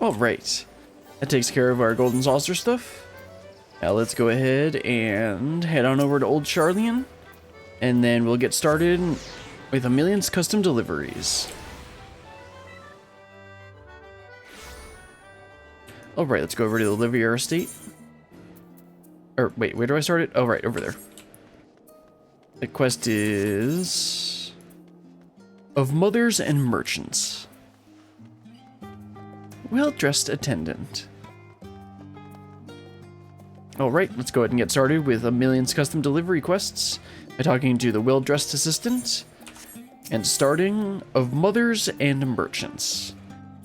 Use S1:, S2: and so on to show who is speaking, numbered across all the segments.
S1: Alright. That takes care of our golden saucer stuff. Now let's go ahead and head on over to Old Charlian. And then we'll get started with Ameliance custom deliveries. Alright, let's go over to the Olivier estate. Or wait, where do I start it? Oh, right, over there. The quest is of mothers and merchants. Well-dressed attendant. Alright, let's go ahead and get started with Ameliance custom delivery quests by talking to the well-dressed assistant and starting of mothers and merchants.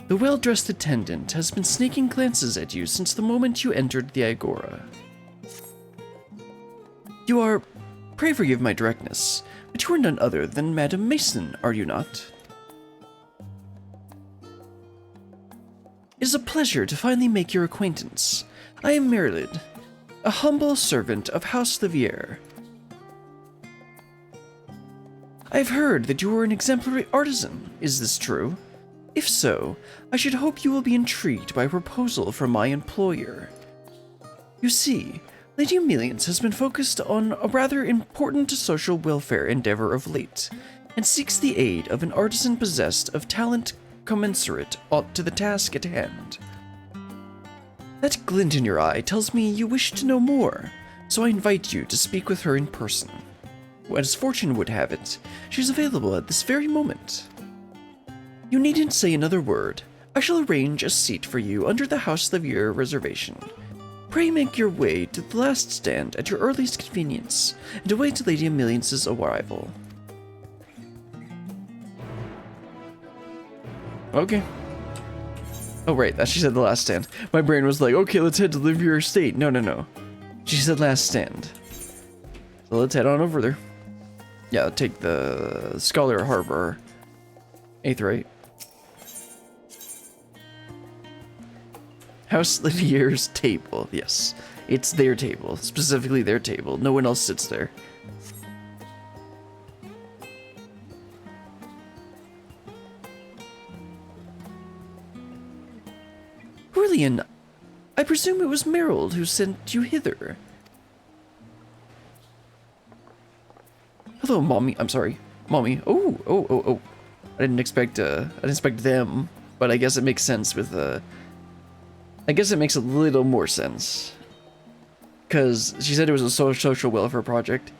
S1: The well-dressed attendant has been sneaking glances at you since the moment you entered the Agora. You are, pray forgive my directness, but you are none other than Madame Mason, are you not? It is a pleasure to finally make your acquaintance. I am Merilid, a humble servant of House Livier. I've heard that you are an exemplary artisan. Is this true? If so, I should hope you will be intrigued by a proposal from my employer. You see, Lady Ameliance has been focused on a rather important social welfare endeavor of late, and seeks the aid of an artisan possessed of talent commensurate to the task at hand. That glint in your eye tells me you wish to know more, so I invite you to speak with her in person. As fortune would have it, she's available at this very moment. You needn't say another word. I shall arrange a seat for you under the House Livier reservation. Pray make your way to the last stand at your earliest convenience, and await Lady Ameliance's arrival. Okay. Oh, right, she said the last stand. My brain was like, okay, let's head to Livier Estate. No. She said last stand. So let's head on over there. Yeah, I'll take the Scholar Harbor. 8th right. House Livier's table. Yes, it's their table. Specifically their table. No one else sits there. Brilliant. I presume it was Meryl who sent you hither. Hello, Mommy. I'm sorry. Mommy. Oh. I didn't expect them, but I guess it makes sense with I guess it makes a little more sense. Because she said it was a social welfare project.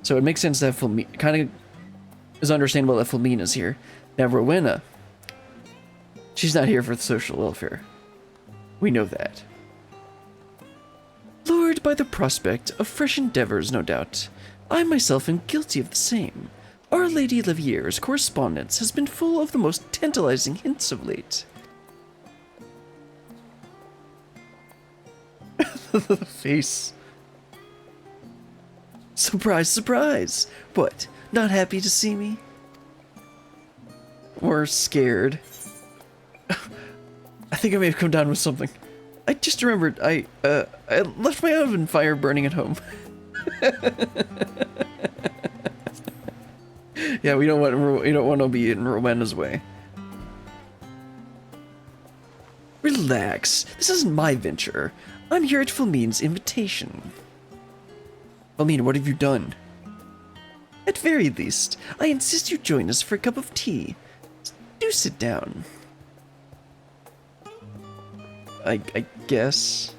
S1: So it makes sense that kind of is understandable that Filmina's here. Now Rowena, she's not here for the social welfare. We know that. Lured by the prospect of fresh endeavors, no doubt, I myself am guilty of the same. Our Lady Livier's correspondence has been full of the most tantalizing hints of late. The face. Surprise, surprise! What, not happy to see me? Or scared? I think I may have come down with something. I just remembered I left my oven fire burning at home. Yeah, we don't want to be in Rowena's way. Relax. This isn't my venture. I'm here at Filmine's invitation. Filmine, what have you done? At very least, I insist you join us for a cup of tea. Do sit down. I guess.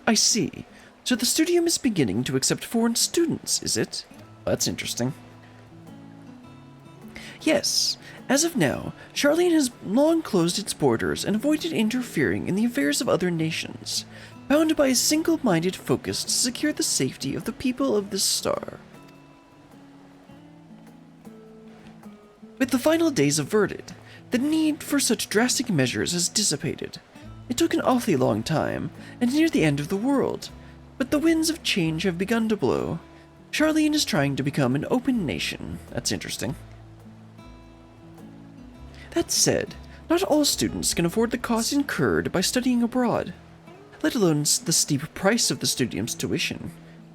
S1: I see. So the Studium is beginning to accept foreign students, is it? That's interesting. Yes. As of now, Charlene has long closed its borders and avoided interfering in the affairs of other nations, bound by a single-minded focus to secure the safety of the people of this star. With the final days averted, the need for such drastic measures has dissipated. It took an awfully long time, and near the end of the world, but the winds of change have begun to blow. Charlene is trying to become an open nation. That's interesting. That said, not all students can afford the costs incurred by studying abroad, let alone the steep price of the Studium's tuition.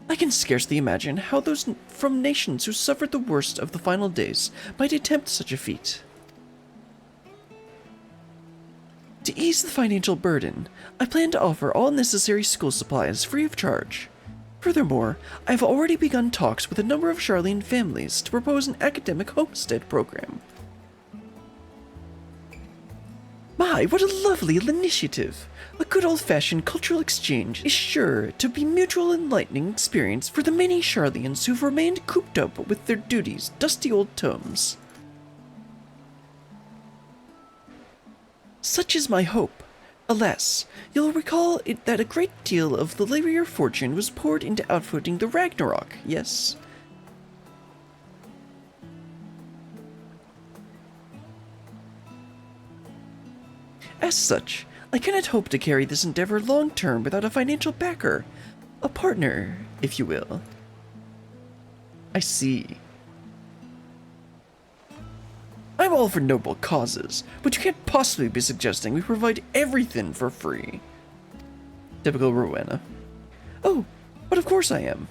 S1: I can scarcely imagine how those from nations who suffered the worst of the final days might attempt such a feat. To ease the financial burden, I plan to offer all necessary school supplies free of charge. Furthermore, I have already begun talks with a number of Charlene families to propose an academic homestead program. My, what a lovely initiative! A good old-fashioned cultural exchange is sure to be mutual enlightening experience for the many Charleans who've remained cooped up with their duties' dusty old tomes. Such is my hope. Alas, you'll recall that a great deal of the labor of your fortune was poured into outfitting the Ragnarok, yes? As such, I cannot hope to carry this endeavor long-term without a financial backer. A partner, if you will. I see. I'm all for noble causes, but you can't possibly be suggesting we provide everything for free. Typical Rowena. Oh, but of course I am.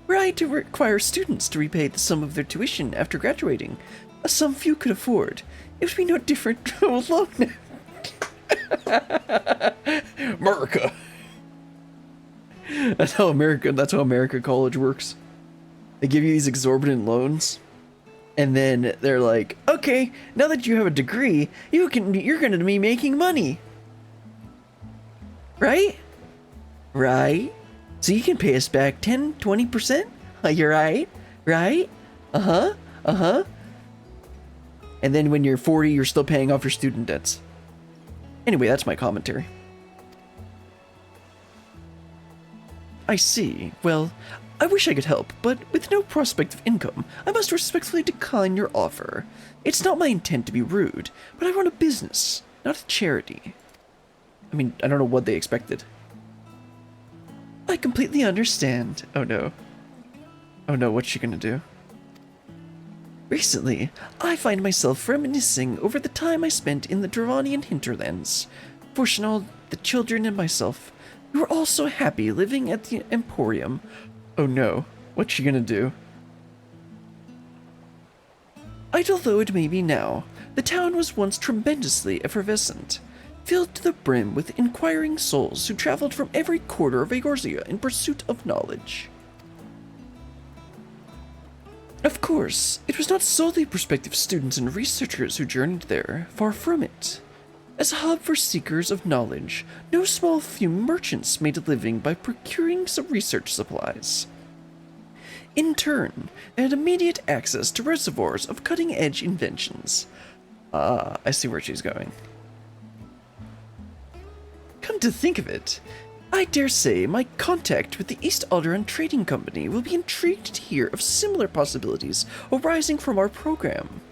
S1: Were I to require students to repay the sum of their tuition after graduating, a sum few could afford, it would be no different from a loan. America. That's how America College works. They give you these exorbitant loans, and then they're like, okay, now that you have a degree, you're going to be making money. Right? Right? So you can pay us back 10, 20%? You're right? Right? Uh-huh. Uh-huh. And then when you're 40, you're still paying off your student debts. Anyway, that's my commentary. I see. Well, I wish I could help, but with no prospect of income, I must respectfully decline your offer. It's not my intent to be rude, but I run a business, not a charity. I mean, I don't know what they expected. I completely understand. Oh no. Oh no, what's she gonna do? Recently, I find myself reminiscing over the time I spent in the Dravanian hinterlands. Fortunately, the children and myself, we were all so happy living at the Emporium. Oh no, what's she gonna do? Idle though it may be now, the town was once tremendously effervescent, filled to the brim with inquiring souls who traveled from every quarter of Eorzea in pursuit of knowledge. Of course, it was not solely prospective students and researchers who journeyed there, far from it. As a hub for seekers of knowledge, no small few merchants made a living by procuring some research supplies. In turn, they had immediate access to reservoirs of cutting-edge inventions. Ah, I see where she's going. Come to think of it, I dare say my contact with the East Alderaan Trading Company will be intrigued to hear of similar possibilities arising from our program.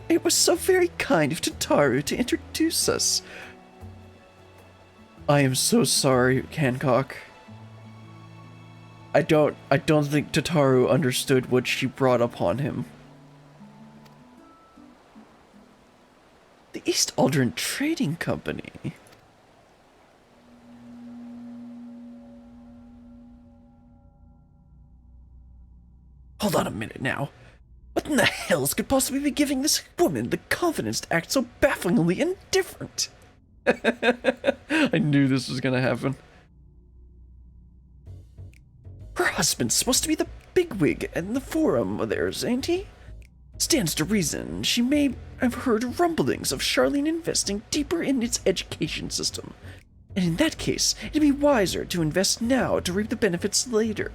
S1: It was so very kind of Tataru to introduce us. I am so sorry, Hancock. I don't think Tataru understood what she brought upon him. The East Alderaan Trading Company. Hold on a minute now. What in the hells could possibly be giving this woman the confidence to act so bafflingly indifferent? I knew this was gonna happen. Her husband's supposed to be the bigwig in the forum of theirs, ain't he? Stands to reason she may have heard rumblings of Charlene investing deeper in its education system. And in that case, it'd be wiser to invest now to reap the benefits later.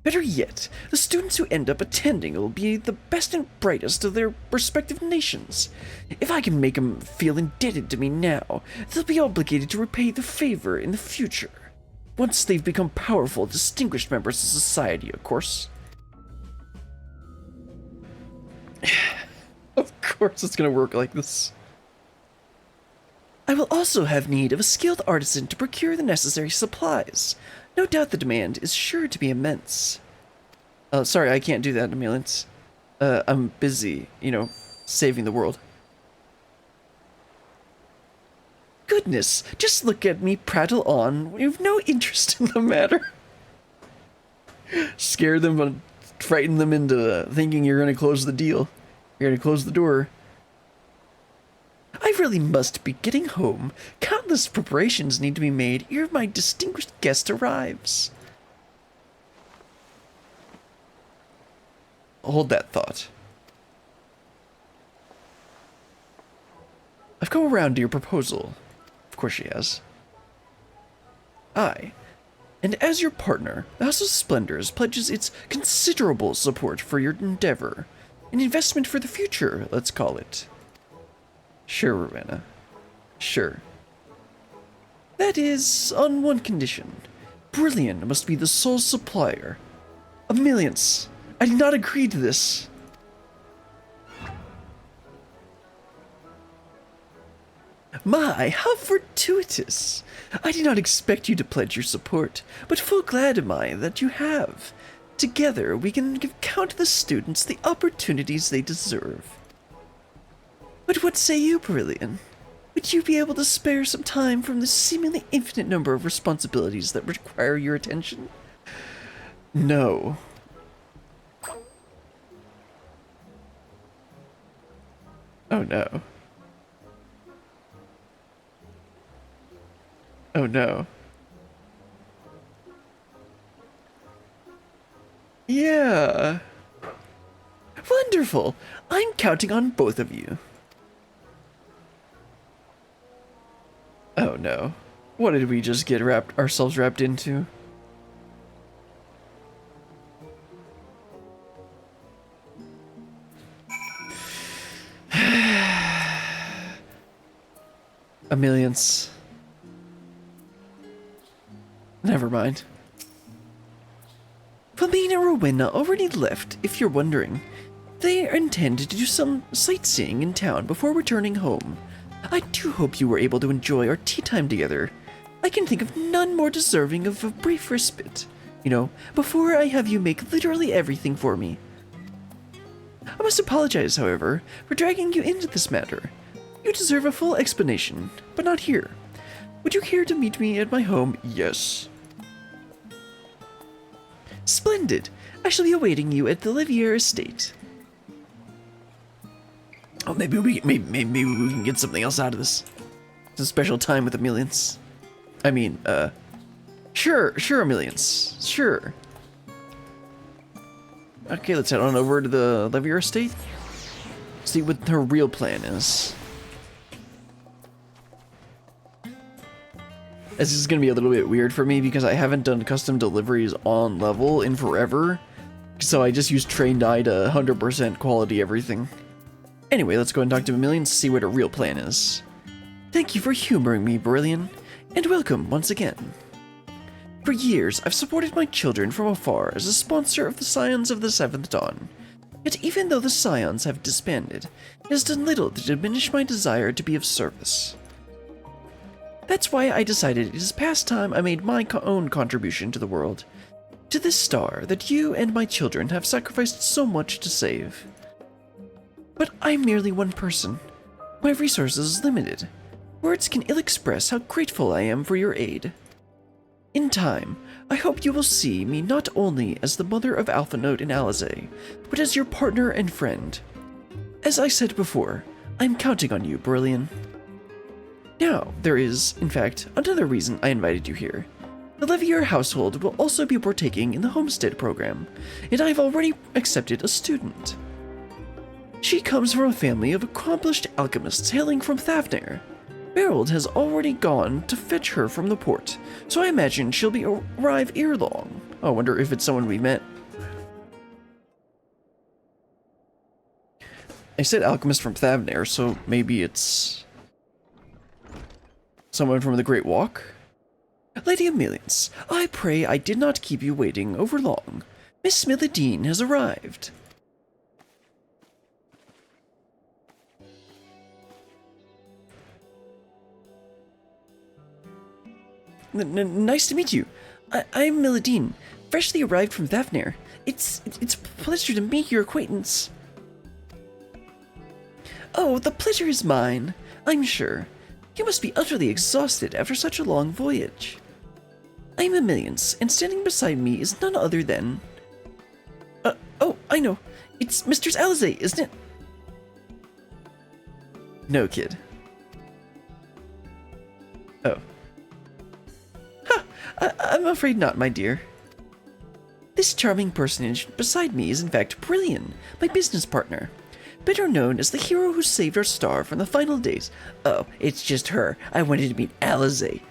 S1: Better yet, the students who end up attending will be the best and brightest of their respective nations. If I can make them feel indebted to me now, they'll be obligated to repay the favor in the future. Once they've become powerful, distinguished members of society, of course. Of course it's gonna work like this. I will also have need of a skilled artisan to procure the necessary supplies. No doubt the demand is sure to be immense. Oh, sorry, I can't do that, Ameliance. I'm busy, saving the world. Goodness, just look at me prattle on. You've no interest in the matter. Scare them, frighten them into thinking you're going to close the deal. You're going to close the door. I really must be getting home. Countless preparations need to be made ere my distinguished guest arrives. Hold that thought. I've come around to your proposal. Of course she has. Aye. And as your partner, the House of Splendors pledges its considerable support for your endeavor. An investment for the future, let's call it. Sure, Rowena. Sure. That is, on one condition. Brilliant must be the sole supplier. Ameliance, I did not agree to this. My, how fortuitous! I did not expect you to pledge your support, but full glad am I that you have. Together, we can give countless students the opportunities they deserve. But what say you, Brilliant? Would you be able to spare some time from the seemingly infinite number of responsibilities that require your attention? No. Oh no. Oh no. Yeah. Wonderful. I'm counting on both of you. Oh no. What did we just get ourselves wrapped into? Ameliance. Never mind. Flamine and Rowena already left, if you're wondering. They intend to do some sightseeing in town before returning home. I do hope you were able to enjoy our tea time together. I can think of none more deserving of a brief respite. Before I have you make literally everything for me. I must apologize, however, for dragging you into this matter. You deserve a full explanation, but not here. Would you care to meet me at my home? Yes. Splendid! I shall be awaiting you at the Deliveries estate. Oh, maybe we can get something else out of this. It's a special time with Ameliance. Sure, Ameliance. Sure. Okay, let's head on over to the Deliveries estate. See what her real plan is. This is going to be a little bit weird for me because I haven't done custom deliveries on level in forever. So I just use trained eye to 100% quality everything. Anyway, let's go and talk to Ameliance and see what her real plan is. Thank you for humoring me, Brilliant, and welcome once again. For years, I've supported my children from afar as a sponsor of the Scions of the Seventh Dawn. Yet even though the Scions have disbanded, it has done little to diminish my desire to be of service. That's why I decided it is past time I made my own contribution to the world, to this star that you and my children have sacrificed so much to save. But I'm merely one person. My resources limited. Words can ill express how grateful I am for your aid. In time, I hope you will see me not only as the mother of Alphanote and Alizé, but as your partner and friend. As I said before, I'm counting on you, Brilliant. Now, there is, in fact, another reason I invited you here. The Levier household will also be partaking in the homestead program, and I've already accepted a student. She comes from a family of accomplished alchemists hailing from Thavner. Beryld has already gone to fetch her from the port, so I imagine she'll arrive ere long. Oh, I wonder if it's someone we met. I said alchemist from Thavner, so maybe it's someone from the Great Walk? Lady Ameliance, I pray I did not keep you waiting over long. Miss Milladine has arrived. Nice to meet you. I'm Milladine, freshly arrived from Thavnir. It's a pleasure to make your acquaintance. Oh, the pleasure is mine, I'm sure. You must be utterly exhausted after such a long voyage. I'm Ameliance, and standing beside me is none other than... oh, I know. It's Mistress Alizé, isn't it? No, kid. Oh. Ha! I'm afraid not, my dear. This charming personage beside me is in fact Brillian, my business partner. Better known as the hero who saved our star from the final days. Oh, it's just her. I wanted to meet Alizé.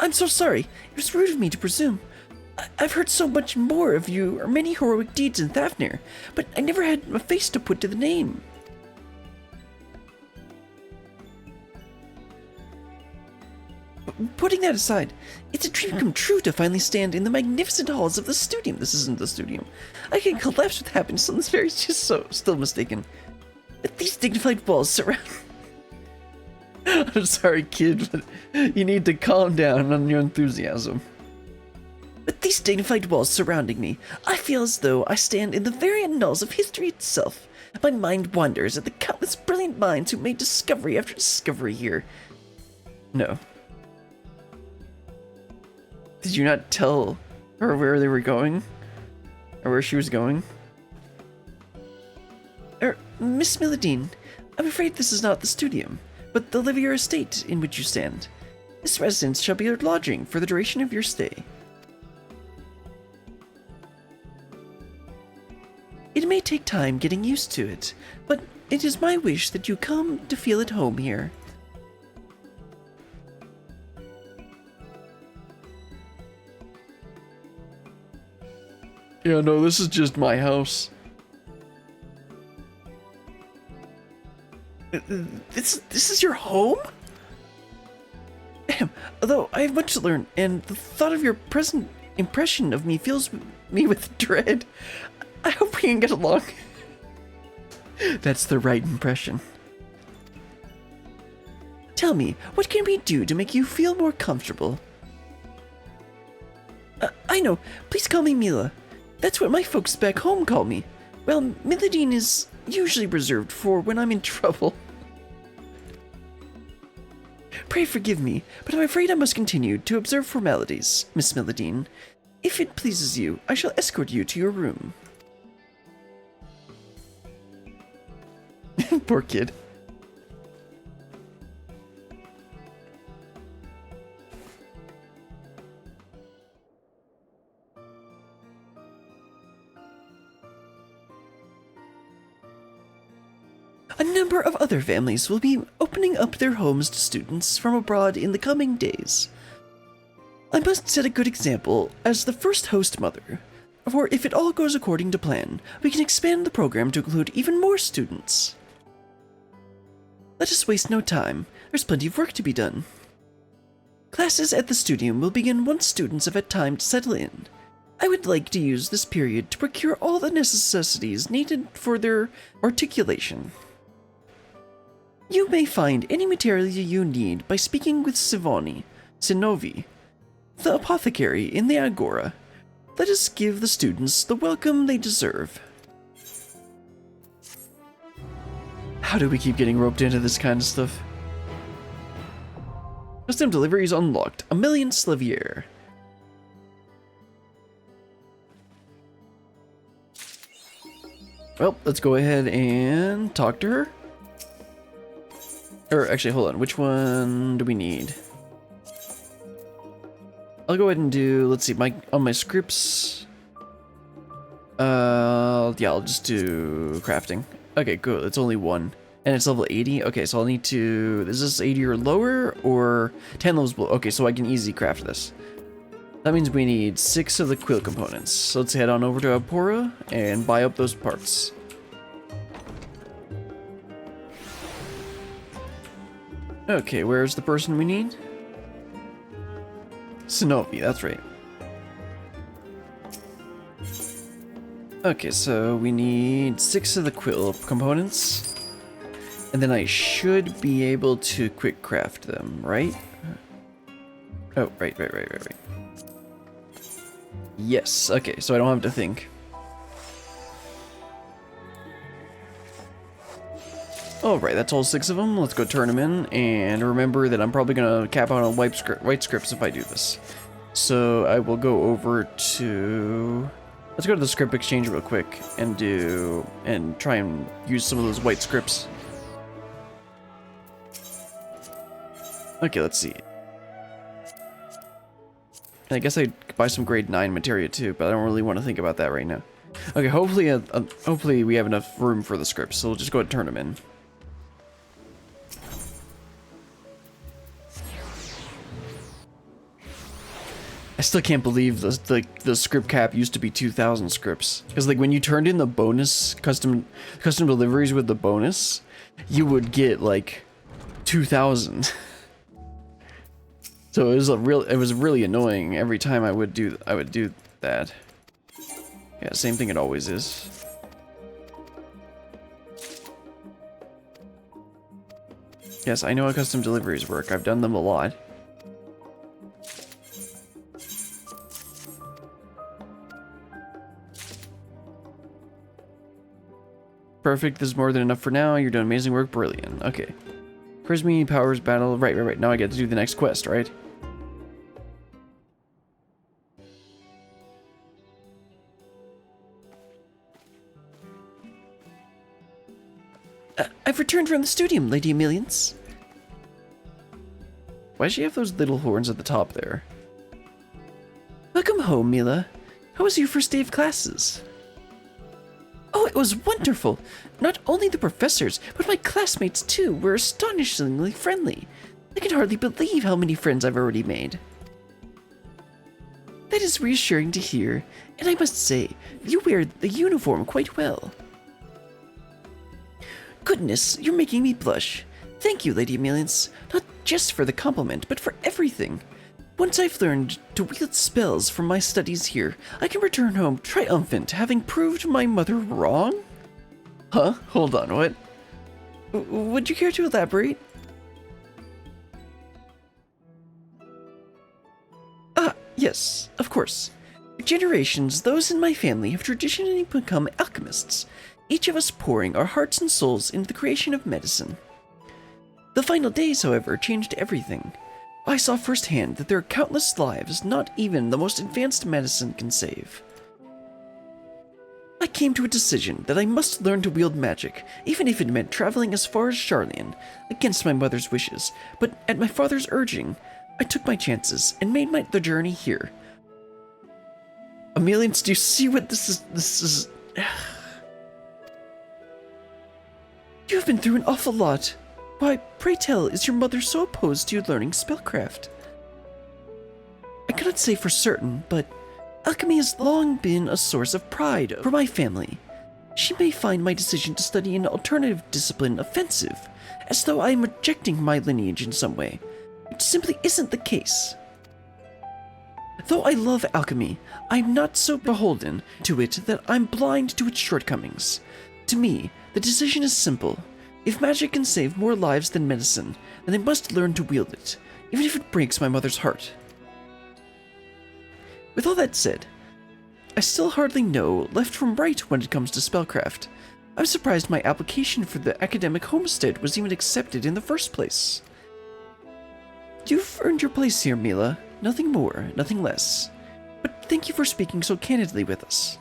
S1: I'm so sorry. It was rude of me to presume. I've heard so much more of you or many heroic deeds in Thavnir, but I never had a face to put to the name. Putting that aside, it's a dream come true to finally stand in the magnificent halls of the Studium. This isn't the Studium. I can collapse with happiness on this very still mistaken. But these dignified walls surround... I'm sorry, kid, but you need to calm down on your enthusiasm. With these dignified walls surrounding me, I feel as though I stand in the very annals of history itself. My mind wanders at the countless brilliant minds who made discovery after discovery here. No. Did you not tell her where they were going? Or where she was going? Miss Milladine, I'm afraid this is not the Studium, but the Livier estate in which you stand. This residence shall be your lodging for the duration of your stay. It may take time getting used to it, but it is my wish that you come to feel at home here. Yeah, no, this is just my house. This is your home? Damn, although I have much to learn, and the thought of your present impression of me fills me with dread. I hope we can get along. That's the right impression. Tell me, what can we do to make you feel more comfortable? I know, please call me Mila. That's what my folks back home call me. Well, Milladine is usually reserved for when I'm in trouble. Pray forgive me, but I'm afraid I must continue to observe formalities, Miss Milladine. If it pleases you, I shall escort you to your room. Poor kid. A number of other families will be opening up their homes to students from abroad in the coming days. I must set a good example as the first host mother, for if it all goes according to plan, we can expand the program to include even more students. Let us waste no time. There's plenty of work to be done. Classes at the Studium will begin once students have had time to settle in. I would like to use this period to procure all the necessities needed for their articulation. You may find any material you need by speaking with Sinovi, the apothecary in the Agora. Let us give the students the welcome they deserve. How do we keep getting roped into this kind of stuff? Custom deliveries unlocked. Ameliance Livier. Well, let's go ahead and talk to her. Or actually, hold on. Which one do we need? I'll go ahead and do, let's see, on my scripts. Yeah, I'll just do crafting. Okay, good. It's only one. And it's level 80. Okay, so I'll need to, is this 80 or lower or 10 levels below? Okay, so I can easily craft this. That means we need 6 of the quill components. So let's head on over to Apora and buy up those parts. Okay, where's the person we need? Sinovi, that's right. Okay, so we need 6 of the quill components. And then I should be able to quick craft them, right? Oh, right. Yes, okay, so I don't have to think. Alright, that's all 6 of them. Let's go turn them in, and remember that I'm probably going to cap out on white scripts if I do this. So I will go over to... Let's go to the script exchange real quick and try and use some of those white scripts. Okay, let's see. I guess I'd buy some grade 9 materia too, but I don't really want to think about that right now. Okay, hopefully we have enough room for the scripts, so we'll just go ahead and turn them in. I still can't believe the script cap used to be 2,000 scripts. Because like when you turned in the bonus custom deliveries with the bonus, you would get like 2,000. So it was really annoying every time I would do that. Yeah, same thing it always is. Yes, I know how custom deliveries work. I've done them a lot. Perfect, this is more than enough for now. You're doing amazing work, brilliant. Okay. Prismy, powers, battle. Right. Now I get to do the next quest, right? I've returned from the Studium, Lady Ameliance. Why does she have those little horns at the top there? Welcome home, Mila. How was your first day of classes? Oh, it was wonderful! Not only the professors, but my classmates too were astonishingly friendly. I can hardly believe how many friends I've already made. That is reassuring to hear, and I must say, you wear the uniform quite well. Goodness, you're making me blush. Thank you, Lady Ameliance, not just for the compliment, but for everything. Once I've learned to wield spells from my studies here, I can return home triumphant, having proved my mother wrong? Huh? Hold on, what? Would you care to elaborate? Yes, of course. For generations, those in my family have traditionally become alchemists, each of us pouring our hearts and souls into the creation of medicine. The final days, however, changed everything. I saw firsthand that there are countless lives not even the most advanced medicine can save. I came to a decision that I must learn to wield magic, even if it meant traveling as far as Charlian, against my mother's wishes, but at my father's urging, I took my chances and made the journey here. Ameliance, do you see what this is? You have been through an awful lot. Why, pray tell, is your mother so opposed to you learning spellcraft? I cannot say for certain, but alchemy has long been a source of pride for my family. She may find my decision to study an alternative discipline offensive, as though I am rejecting my lineage in some way, which simply isn't the case. Though I love alchemy, I am not so beholden to it that I'm blind to its shortcomings. To me, the decision is simple. If magic can save more lives than medicine, then I must learn to wield it, even if it breaks my mother's heart. With all that said, I still hardly know left from right when it comes to spellcraft. I'm surprised my application for the academic homestead was even accepted in the first place. You've earned your place here, Mila. Nothing more, nothing less. But thank you for speaking so candidly with us.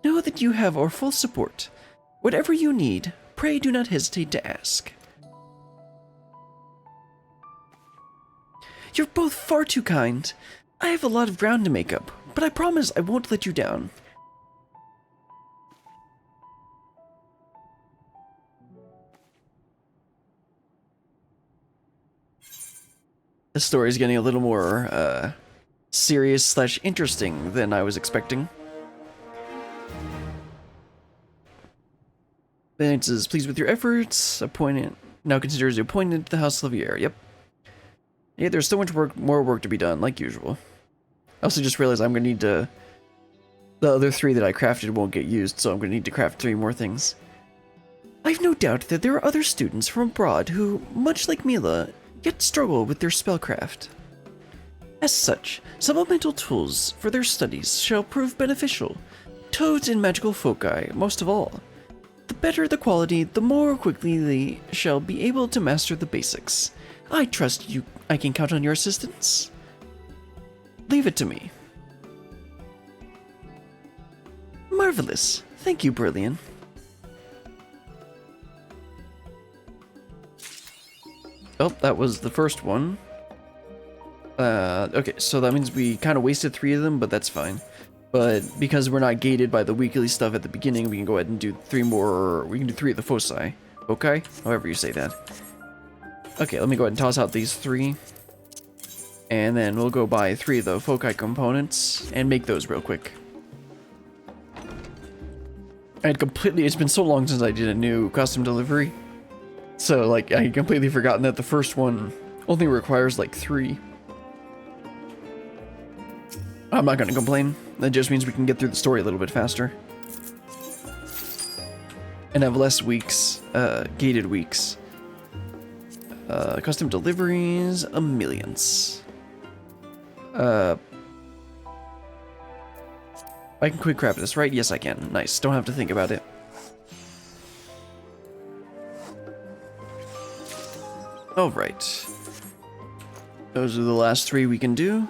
S1: Know that you have our full support. Whatever you need, pray do not hesitate to ask. You're both far too kind. I have a lot of ground to make up, but I promise I won't let you down. The story's getting a little more, serious / interesting than I was expecting. Then it says, pleased with your efforts, appointed, now considers you appointed to the House Levier. Yep. Yeah, there's so much more work to be done, like usual. I also just realized I'm going to need to... The other 3 that I crafted won't get used, so I'm going to need to craft 3 more things. I've no doubt that there are other students from abroad who, much like Mila, yet struggle with their spellcraft. As such, supplemental tools for their studies shall prove beneficial. Toads and magical foci, most of all. The better the quality, the more quickly they shall be able to master the basics. I trust you. I can count on your assistance. Leave it to me. Marvelous. Thank you, Brilliant. Oh, that was the first one. Okay, so that means we kind of wasted 3 of them, but that's fine. But because we're not gated by the weekly stuff at the beginning, we can go ahead and do 3 more. We can do 3 of the foci. Okay? However you say that. Okay, let me go ahead and toss out these 3. And then we'll go buy 3 of the foci components and make those real quick. It's been so long since I did a new custom delivery. So, like, I had completely forgotten that the first one only requires, like, 3. I'm not gonna complain. That just means we can get through the story a little bit faster. And have less weeks, gated weeks. Custom deliveries, Ameliance. I can quick craft this, right? Yes, I can. Nice. Don't have to think about it. Alright. Those are the last 3 we can do.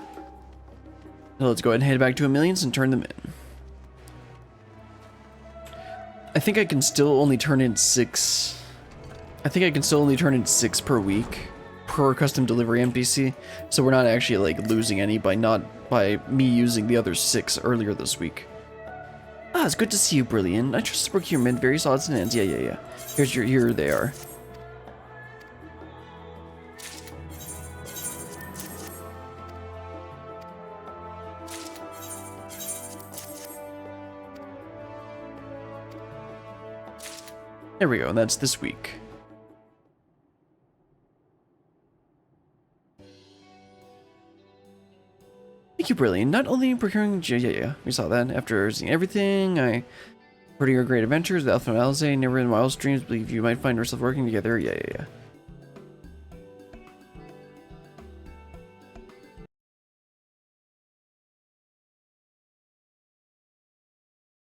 S1: So let's go ahead and head back to Ameliance and turn them in. I think I can still only turn in 6. I think I can still only turn in 6 per week per custom delivery NPC. So we're not actually like losing any by me using the other 6 earlier this week. Ah, it's good to see you, Brilliant. I trust the procurement, various odds and ends. Yeah. Here they are. There we go, and that's this week. Thank you, Brilliant. Not only procuring... Yeah, we saw that. After seeing everything, I... Pretty great adventures, the Alpha and Alize, never in my wildest dreams believe you might find yourself working together. Yeah.